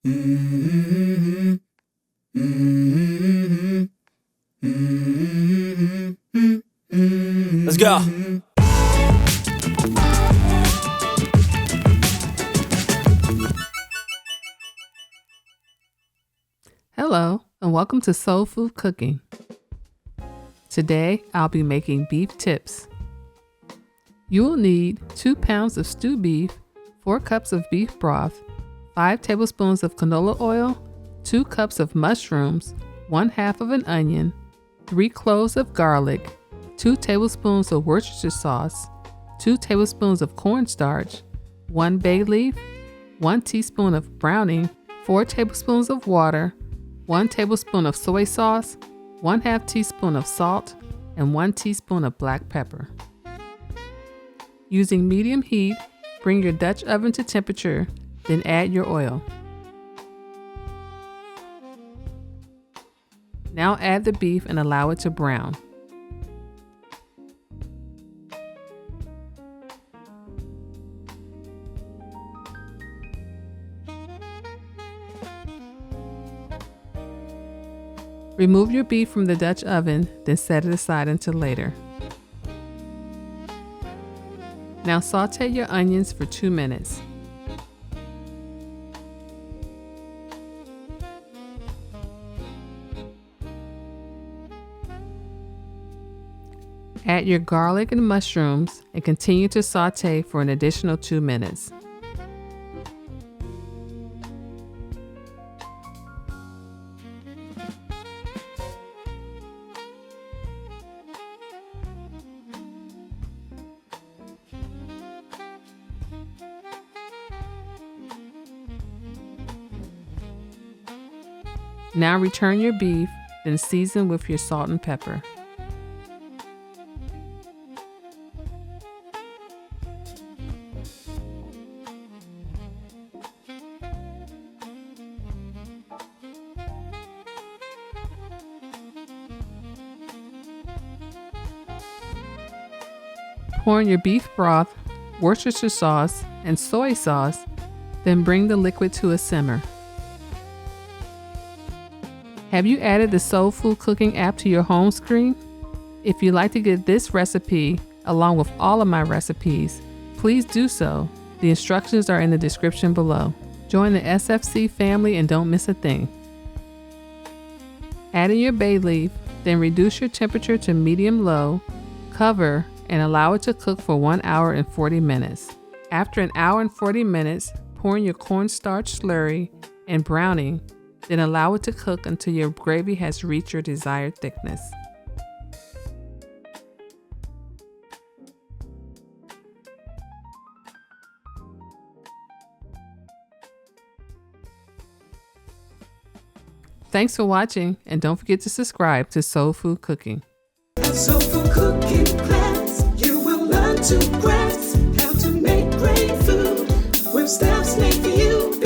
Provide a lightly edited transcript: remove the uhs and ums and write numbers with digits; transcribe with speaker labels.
Speaker 1: Let's go.
Speaker 2: Hello, and welcome to Soulful Cooking. Today, I'll be making beef tips. You will need 2 pounds of stewed beef, 4 cups of beef broth, 5 tablespoons of canola oil, 2 cups of mushrooms, 1/2 of an onion, 3 cloves of garlic, 2 tablespoons of Worcestershire sauce, 2 tablespoons of cornstarch, 1 bay leaf, 1 teaspoon of browning, 4 tablespoons of water, 1 tablespoon of soy sauce, 1/2 teaspoon of salt, and 1 teaspoon of black pepper. Using medium heat, bring your Dutch oven to temperature, then add your oil. Now add the beef and allow it to brown. Remove your beef from the Dutch oven, then set it aside until later. Now sauté your onions for 2 minutes. Add your garlic and mushrooms and continue to sauté for an additional 2 minutes. Now return your beef, then season with your salt and pepper. Pour in your beef broth, Worcestershire sauce, and soy sauce, then bring the liquid to a simmer. Have you added the Soulful Cooking app to your home screen? If you'd like to get this recipe, along with all of my recipes, please do so. The instructions are in the description below. Join the SFC family and don't miss a thing. Add in your bay leaf, then reduce your temperature to medium-low, cover, and allow it to cook for 1 hour and 40 minutes. After 1 hour and 40 minutes, pour in your cornstarch slurry and browning, then allow it to cook until your gravy has reached your desired thickness. Thanks for watching, and don't forget to subscribe to Soulful Cooking.
Speaker 3: Soulful cooking class, you will learn to grasp how to make great food with steps made for you.